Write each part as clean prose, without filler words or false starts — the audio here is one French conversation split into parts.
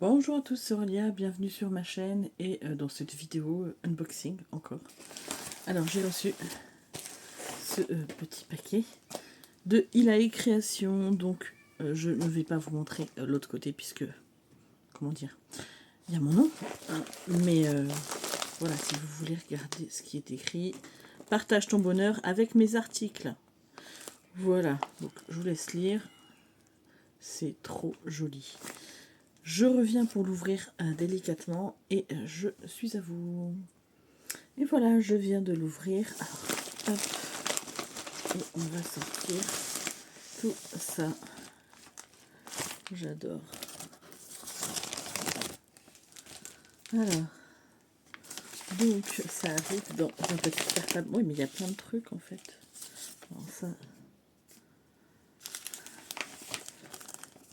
Bonjour à tous, c'est Aurélia, bienvenue sur ma chaîne et dans cette vidéo unboxing encore. Alors j'ai reçu ce petit paquet de Ilae Création, donc je ne vais pas vous montrer l'autre côté puisque, comment dire, il y a mon nom, hein, mais voilà, si vous voulez regarder ce qui est écrit, partage ton bonheur avec mes articles. Voilà, donc je vous laisse lire, c'est trop joli. Je reviens pour l'ouvrir délicatement et je suis à vous. Et voilà, je viens de l'ouvrir. Hop, et on va sortir tout ça. J'adore. Alors, donc ça arrive dans un petit cartable. Oui, mais il y a plein de trucs en fait. Alors ça,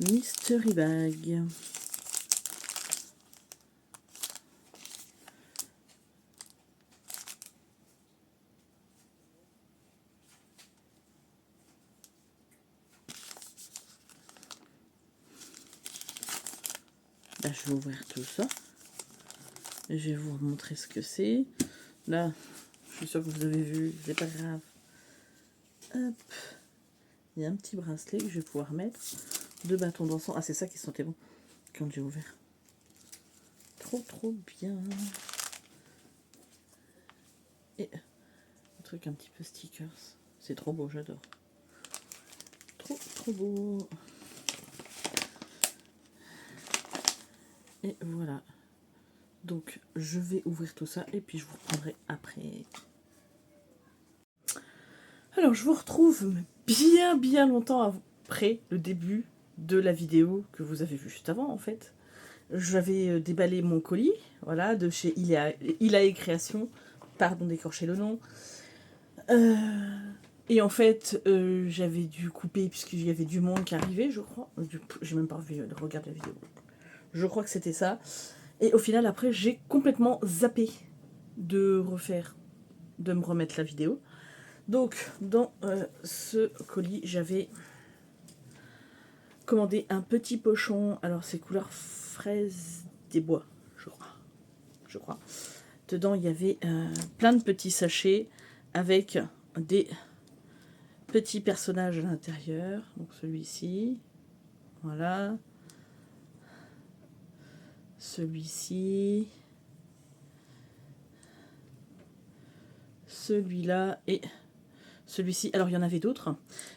Mystery Bag. Là, je vais ouvrir tout ça. Et je vais vous montrer ce que c'est. Là, je suis sûre que vous avez vu, c'est pas grave. Hop. Il y a un petit bracelet que je vais pouvoir mettre. 2 bâtons d'encens. Ah, c'est ça qui sentait bon quand j'ai ouvert. Trop bien. Et un truc un petit peu stickers. C'est trop beau, j'adore. Trop beau. Et voilà. Donc, je vais ouvrir tout ça et puis je vous reprendrai après. Alors, je vous retrouve bien longtemps après le début de la vidéo que vous avez vue juste avant, en fait. J'avais déballé mon colis, voilà, de chez Ilae Création. Pardon d'écorcher le nom. Et en fait, j'avais dû couper puisqu'il y avait du monde qui arrivait, je crois. J'ai même pas vu regarder la vidéo. Je crois que c'était ça. Et au final, après, j'ai complètement zappé de me remettre la vidéo. Donc, dans ce colis, j'avais commandé un petit pochon. Alors, c'est couleur fraise des bois, je crois. Dedans, il y avait plein de petits sachets avec des petits personnages à l'intérieur. Donc, celui-ci, voilà. Celui-ci. Celui-là et celui-ci. Alors, il y en avait d'autres.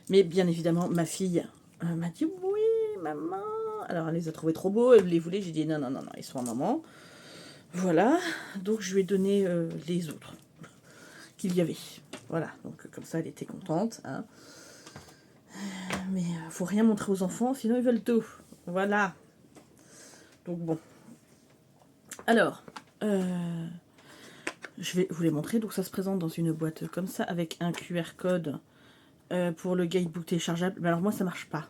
Mais bien évidemment, ma fille m'a dit « Oui, maman !» Alors, elle les a trouvés trop beaux. Elle les voulait. J'ai dit « Non, ils sont à maman. » Voilà. Donc, je lui ai donné les autres qu'il y avait. Voilà. Donc, comme ça, elle était contente. Hein. Mais faut rien montrer aux enfants, sinon ils veulent tout. Voilà. Donc, bon. Alors, je vais vous les montrer. Donc, ça se présente dans une boîte comme ça, avec un QR code pour le guidebook téléchargeable. Mais alors, moi, ça marche pas.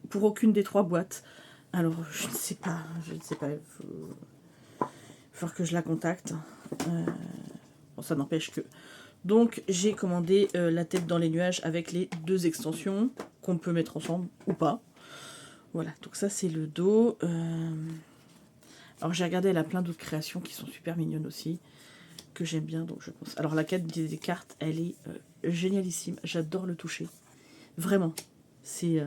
Pour aucune des 3 boîtes. Alors, je ne sais pas. Il faut falloir que je la contacte. Bon, ça n'empêche que... Donc, j'ai commandé la tête dans les nuages avec les 2 extensions qu'on peut mettre ensemble ou pas. Voilà, donc ça, c'est le dos. Alors, j'ai regardé, elle a plein d'autres créations qui sont super mignonnes aussi, que j'aime bien, donc je pense... Alors, la quête des cartes, elle est génialissime. J'adore le toucher. Vraiment. C'est...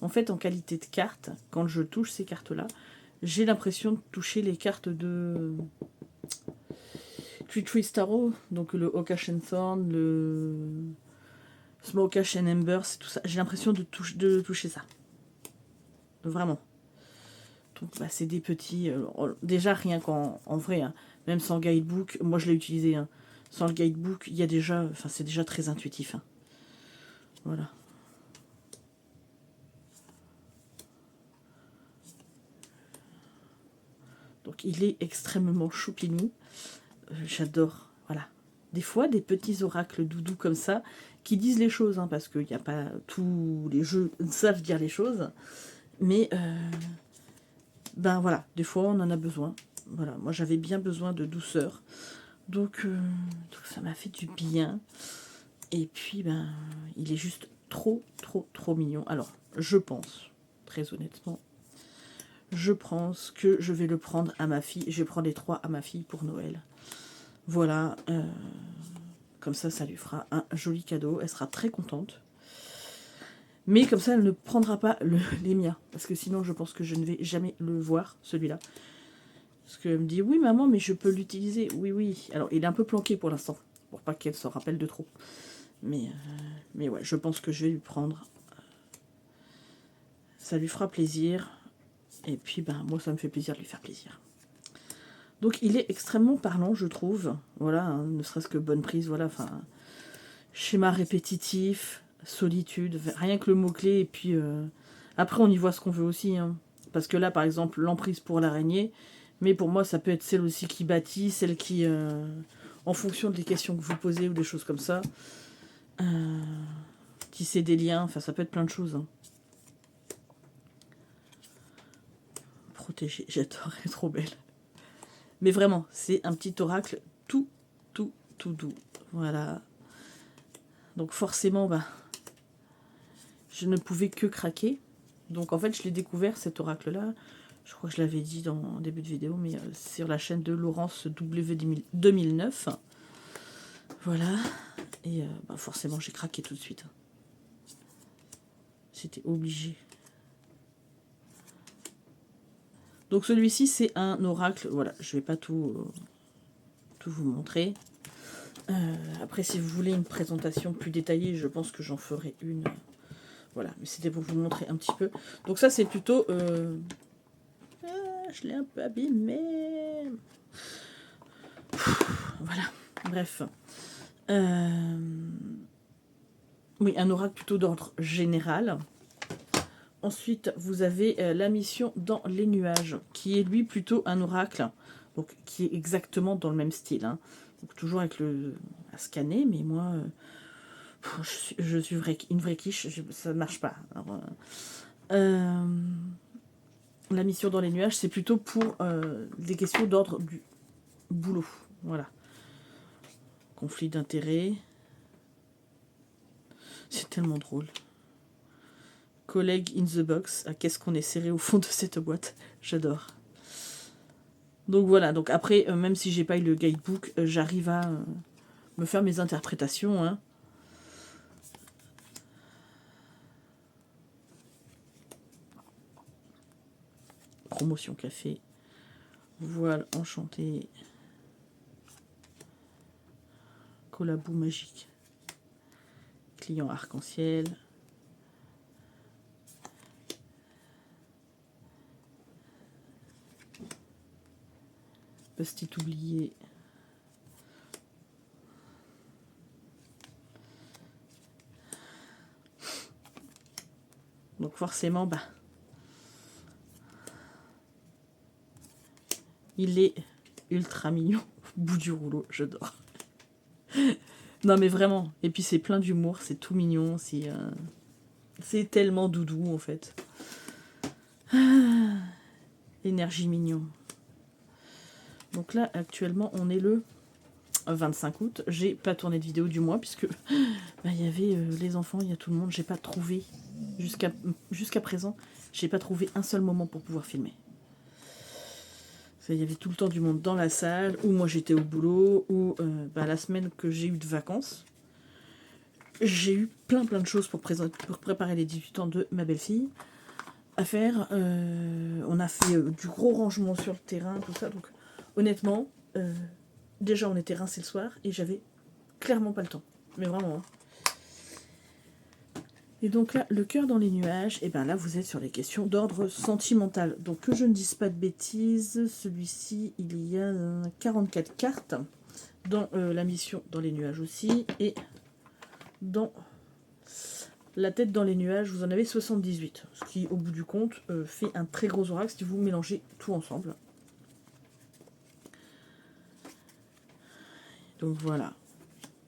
En fait, en qualité de carte, quand je touche ces cartes-là, j'ai l'impression de toucher les cartes de Tree Tarot, donc le Okash and Thorn, le Smokeash and Ember, c'est tout ça. J'ai l'impression de toucher ça. Vraiment. Donc, bah, c'est des petits... déjà, rien qu'en vrai, hein, même sans guidebook, moi je l'ai utilisé, hein, sans le guidebook, il y a déjà... Enfin, c'est déjà très intuitif. Hein. Voilà. Donc, il est extrêmement choupinou. J'adore, voilà. Des fois, des petits oracles doudous comme ça, qui disent les choses, hein, parce qu'il n'y a pas tous les jeux savent dire les choses, mais ben voilà, des fois on en a besoin. Voilà, moi j'avais bien besoin de douceur, donc ça m'a fait du bien. Et puis il est juste trop mignon. Alors, je pense, très honnêtement, je pense que je vais le prendre à ma fille. Je vais prendre les 3 à ma fille pour Noël. Voilà, comme ça lui fera un joli cadeau. Elle sera très contente. Mais comme ça, elle ne prendra pas les miens. Parce que sinon, je pense que je ne vais jamais le voir, celui-là. Parce qu'elle me dit, oui maman, mais je peux l'utiliser. Oui, oui. Alors, il est un peu planqué pour l'instant. Pour pas qu'elle se rappelle de trop. Mais ouais, je pense que je vais lui prendre. Ça lui fera plaisir. Et puis, ben, moi, ça me fait plaisir de lui faire plaisir. Donc, il est extrêmement parlant, je trouve. Voilà, hein, ne serait-ce que bonne prise. Voilà, enfin, schéma répétitif, solitude. Rien que le mot-clé. Et puis, après, on y voit ce qu'on veut aussi. Hein. Parce que là, par exemple, l'emprise pour l'araignée. Mais pour moi, ça peut être celle aussi qui bâtit, celle qui, en fonction des questions que vous posez ou des choses comme ça, tisser des liens. Enfin, ça peut être plein de choses. Hein. Protégée, j'adore, elle est trop belle. Mais vraiment, c'est un petit oracle tout doux. Voilà. Donc forcément, bah, je ne pouvais que craquer. Donc en fait, je l'ai découvert, cet oracle-là. Je crois que je l'avais dit en début de vidéo, mais sur la chaîne de Laurence W 2009. Voilà. Et bah, forcément, j'ai craqué tout de suite. C'était obligé. Donc celui-ci, c'est un oracle. Voilà, je ne vais pas tout vous montrer. Après, si vous voulez une présentation plus détaillée, je pense que j'en ferai une. Voilà, mais c'était pour vous montrer un petit peu. Donc ça, c'est plutôt... je l'ai un peu abîmé. Voilà, bref. Oui, un oracle plutôt d'ordre général. Ensuite, vous avez la mission dans les nuages, qui est lui plutôt un oracle, donc qui est exactement dans le même style. Hein. Donc toujours avec le à scanner, mais moi, je suis une vraie quiche, ça ne marche pas. Alors, la mission dans les nuages, c'est plutôt pour des questions d'ordre du boulot. Voilà. Conflit d'intérêts. C'est tellement drôle. Collègue in the box. Ah, qu'est-ce qu'on est serré au fond de cette boîte. J'adore. Donc voilà. Donc après, même si j'ai pas eu le guidebook, j'arrive à me faire mes interprétations. Hein. Promotion café. Voile enchanté. Collabou magique. Client arc-en-ciel. Post-it oublié. Donc forcément, bah, il est ultra mignon au bout du rouleau, j'adore. Non mais vraiment, et puis c'est plein d'humour, c'est tout mignon, c'est tellement doudou en fait. Ah, énergie mignon. Donc là actuellement on est le 25 août, j'ai pas tourné de vidéo du mois puisque bah, y avait les enfants, il y a tout le monde, j'ai pas trouvé, jusqu'à présent, j'ai pas trouvé un seul moment pour pouvoir filmer. Il y avait tout le temps du monde dans la salle, ou moi j'étais au boulot, ou bah, la semaine que j'ai eu de vacances, j'ai eu plein de choses pour préparer les 18 ans de ma belle-fille à faire. On a fait du gros rangement sur le terrain, tout ça. Donc honnêtement, déjà on était rincés le soir et j'avais clairement pas le temps. Mais vraiment. Hein. Et donc là, le cœur dans les nuages, et bien là vous êtes sur les questions d'ordre sentimental. Donc que je ne dise pas de bêtises, celui-ci, il y a 44 cartes dans la mission dans les nuages aussi. Et dans la tête dans les nuages, vous en avez 78. Ce qui, au bout du compte, fait un très gros oracle si vous mélangez tout ensemble. Donc voilà.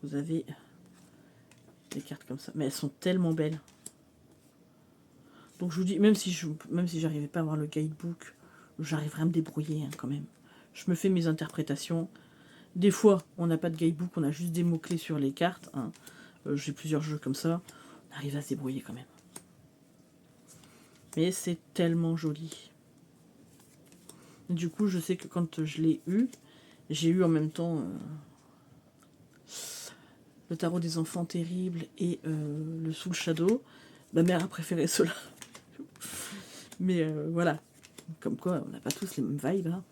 Vous avez des cartes comme ça. Mais elles sont tellement belles. Donc je vous dis, même si j'arrivais pas à avoir le guidebook, j'arriverai à me débrouiller hein, quand même. Je me fais mes interprétations. Des fois, on n'a pas de guidebook, on a juste des mots-clés sur les cartes. Hein. J'ai plusieurs jeux comme ça. On arrive à se débrouiller quand même. Mais c'est tellement joli. Du coup, je sais que quand je l'ai eu, j'ai eu en même temps le tarot des enfants terribles et le Soul Shadow. Ma mère a préféré cela. Mais voilà, comme quoi on n'a pas tous les mêmes vibes. Hein.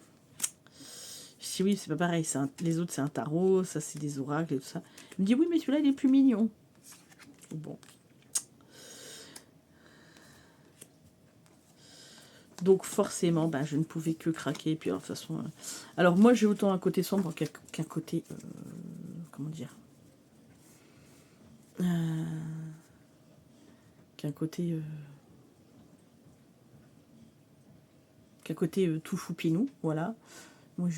Je dis oui, c'est pas pareil, les autres c'est un tarot, ça c'est des oracles et tout ça. Il me dit oui, mais celui-là il est plus mignon. Bon. Donc forcément, bah, je ne pouvais que craquer. Et puis alors, de toute façon, alors moi j'ai autant un côté sombre qu'un côté, comment dire, qu'un côté, tout choupinou, voilà. Moi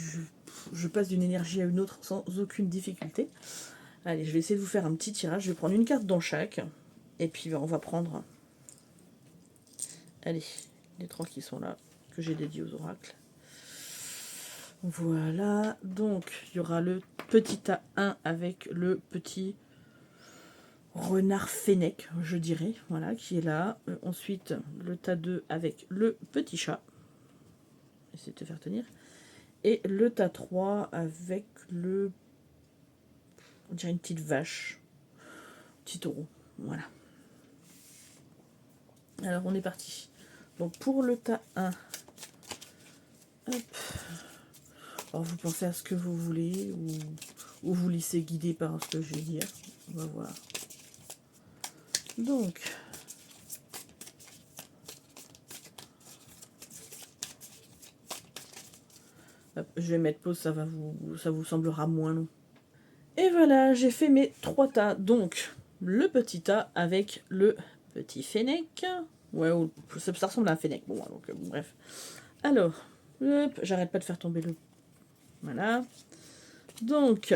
je passe d'une énergie à une autre sans aucune difficulté. Allez, je vais essayer de vous faire un petit tirage. Je vais prendre une carte dans chaque. Et puis on va prendre, allez, les trois qui sont là, que j'ai dédiés aux oracles. Voilà, donc il y aura le petit A1 avec le petit renard fennec, je dirais, voilà, qui est là. Ensuite, le tas 2 avec le petit chat. Essayez de te faire tenir. Et le tas 3 avec le... on dirait une petite vache. Petit taureau, voilà. Alors, on est parti. Donc, pour le tas 1, hop. Alors, vous pensez à ce que vous voulez ou vous laissez guider par ce que je vais dire. On va voir. Donc, hop, je vais mettre pause, ça vous semblera moins long. Et voilà, j'ai fait mes 3 tas. Donc, le petit tas avec le petit fennec. Ouais, ça ressemble à un fennec. Bon, donc, bref. Alors, hop, j'arrête pas de faire tomber le... Voilà. Donc,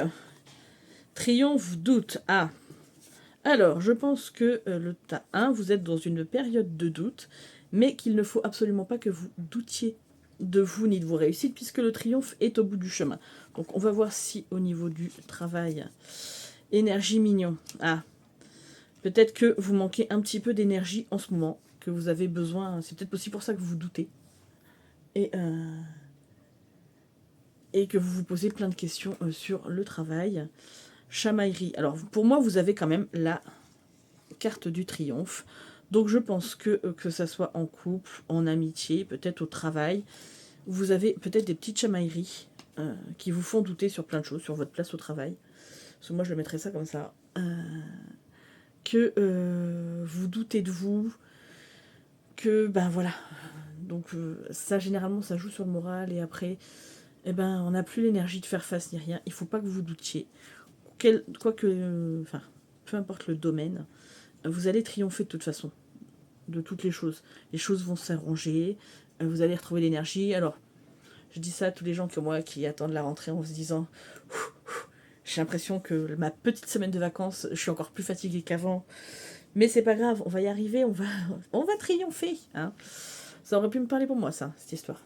triomphe, doute. Ah, alors, je pense que le tas 1, vous êtes dans une période de doute, mais qu'il ne faut absolument pas que vous doutiez de vous ni de vos réussites, puisque le triomphe est au bout du chemin. Donc, on va voir si au niveau du travail, énergie mignon. Ah, peut-être que vous manquez un petit peu d'énergie en ce moment, que vous avez besoin. C'est peut-être aussi pour ça que vous vous doutez. Et que vous vous posez plein de questions sur le travail. Chamaillerie. Alors, pour moi, vous avez quand même la carte du triomphe. Donc je pense que ça soit en couple, en amitié, peut-être au travail, vous avez peut-être des petites chamailleries qui vous font douter sur plein de choses, sur votre place au travail. Parce que moi je le mettrais ça comme ça. Que vous doutez de vous, que ben voilà. Donc ça généralement ça joue sur le moral et après eh ben on n'a plus l'énergie de faire face ni rien. Il faut pas que vous doutiez. Enfin, peu importe le domaine, vous allez triompher de toute façon. De toutes les choses. Les choses vont s'arranger, vous allez retrouver l'énergie. Alors, je dis ça à tous les gens comme moi qui attendent la rentrée en se disant j'ai l'impression que ma petite semaine de vacances, je suis encore plus fatiguée qu'avant. Mais c'est pas grave, on va y arriver, on va triompher. Hein. Ça aurait pu me parler pour moi, ça, cette histoire.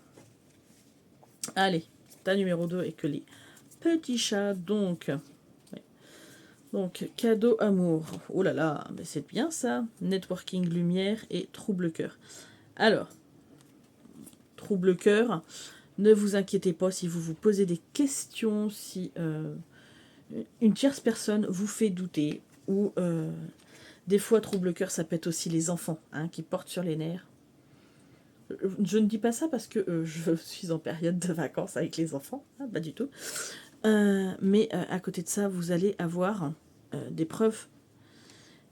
Allez, tas numéro 2 avec les petits chats, donc... Donc, cadeau amour. Oh là là, mais c'est bien ça. Networking lumière et trouble cœur. Alors, trouble cœur, ne vous inquiétez pas si vous vous posez des questions, si une tierce personne vous fait douter, ou des fois trouble cœur, ça peut être aussi les enfants hein, qui portent sur les nerfs. Je ne dis pas ça parce que je suis en période de vacances avec les enfants, hein, pas du tout. Mais à côté de ça, vous allez avoir des preuves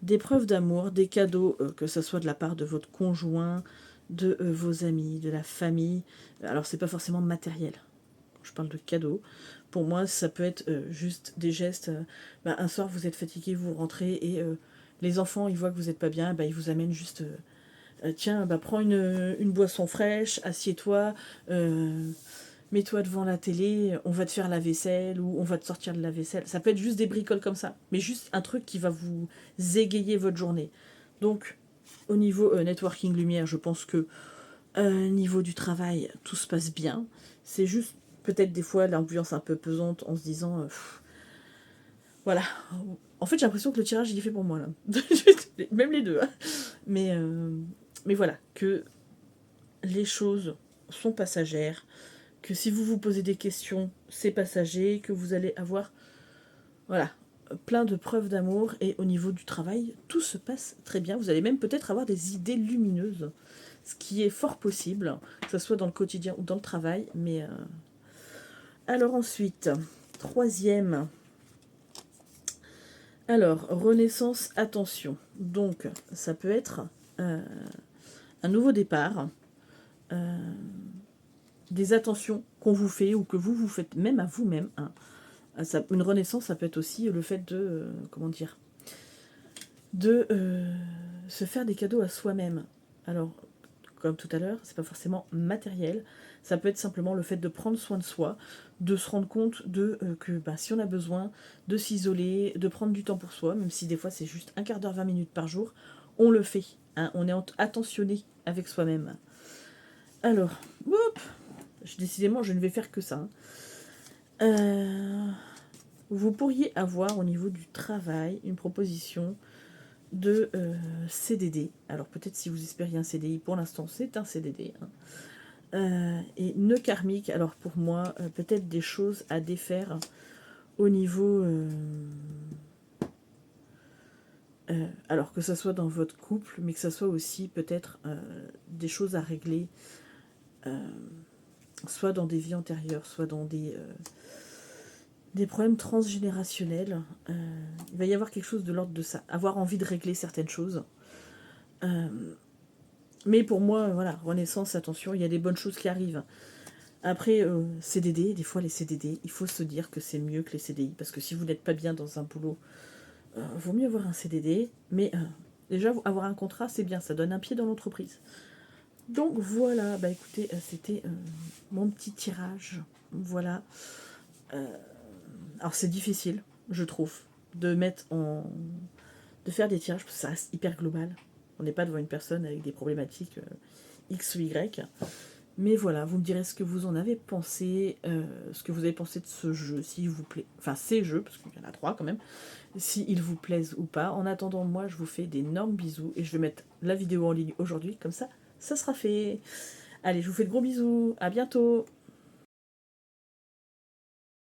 d'amour, des cadeaux, que ce soit de la part de votre conjoint, de vos amis, de la famille. Alors, c'est pas forcément matériel. Quand je parle de cadeaux, pour moi, ça peut être juste des gestes. Un soir, vous êtes fatigué, vous rentrez et les enfants, ils voient que vous n'êtes pas bien, ils vous amènent juste... tiens, prends une boisson fraîche, assieds-toi, mets-toi devant la télé, on va te faire la vaisselle ou on va te sortir de la vaisselle. Ça peut être juste des bricoles comme ça, mais juste un truc qui va vous égayer votre journée. Donc, au niveau networking lumière, je pense que niveau du travail, tout se passe bien. C'est juste peut-être des fois l'ambiance un peu pesante en se disant... voilà. En fait, j'ai l'impression que le tirage, il est fait pour moi, là. Même les deux. Hein. Mais voilà, que les choses sont passagères, que si vous vous posez des questions, c'est passager, que vous allez avoir, voilà, plein de preuves d'amour, et au niveau du travail, tout se passe très bien. Vous allez même peut-être avoir des idées lumineuses, ce qui est fort possible, que ce soit dans le quotidien ou dans le travail, mais... Alors ensuite, troisième... Alors, renaissance, attention. Donc, ça peut être un nouveau départ, des attentions qu'on vous fait ou que vous faites même à vous-même. Hein. Une renaissance, ça peut être aussi le fait de, comment dire, de se faire des cadeaux à soi-même. Alors, comme tout à l'heure, c'est pas forcément matériel, ça peut être simplement le fait de prendre soin de soi, de se rendre compte de que si on a besoin de s'isoler, de prendre du temps pour soi, même si des fois c'est juste un quart d'heure, 20 minutes par jour, on le fait. Hein, on est attentionné avec soi-même. Alors, décidément, je ne vais faire que ça. Vous pourriez avoir au niveau du travail une proposition de CDD. Alors peut-être si vous espériez un CDI, pour l'instant c'est un CDD. Hein. Et nœud karmique, alors pour moi, peut-être des choses à défaire au niveau... alors que ça soit dans votre couple, mais que ça soit aussi peut-être des choses à régler, soit dans des vies antérieures, soit dans des problèmes transgénérationnels. Il va y avoir quelque chose de l'ordre de ça, avoir envie de régler certaines choses. Mais pour moi, voilà, renaissance, attention, il y a des bonnes choses qui arrivent. Après, CDD, des fois les CDD, il faut se dire que c'est mieux que les CDI, parce que si vous n'êtes pas bien dans un boulot, vaut mieux avoir un CDD, mais déjà, avoir un contrat, c'est bien, ça donne un pied dans l'entreprise. Donc voilà, écoutez, c'était mon petit tirage, voilà. Alors c'est difficile, je trouve, de faire des tirages, parce que ça reste hyper global. On n'est pas devant une personne avec des problématiques X ou Y. Mais voilà, vous me direz ce que vous en avez pensé, ce que vous avez pensé de ce jeu, s'il vous plaît. Enfin, ces jeux, parce qu'il y en a 3 quand même, s'ils vous plaisent ou pas. En attendant, moi, je vous fais d'énormes bisous, et je vais mettre la vidéo en ligne aujourd'hui, comme ça, ça sera fait. Allez, je vous fais de gros bisous, à bientôt.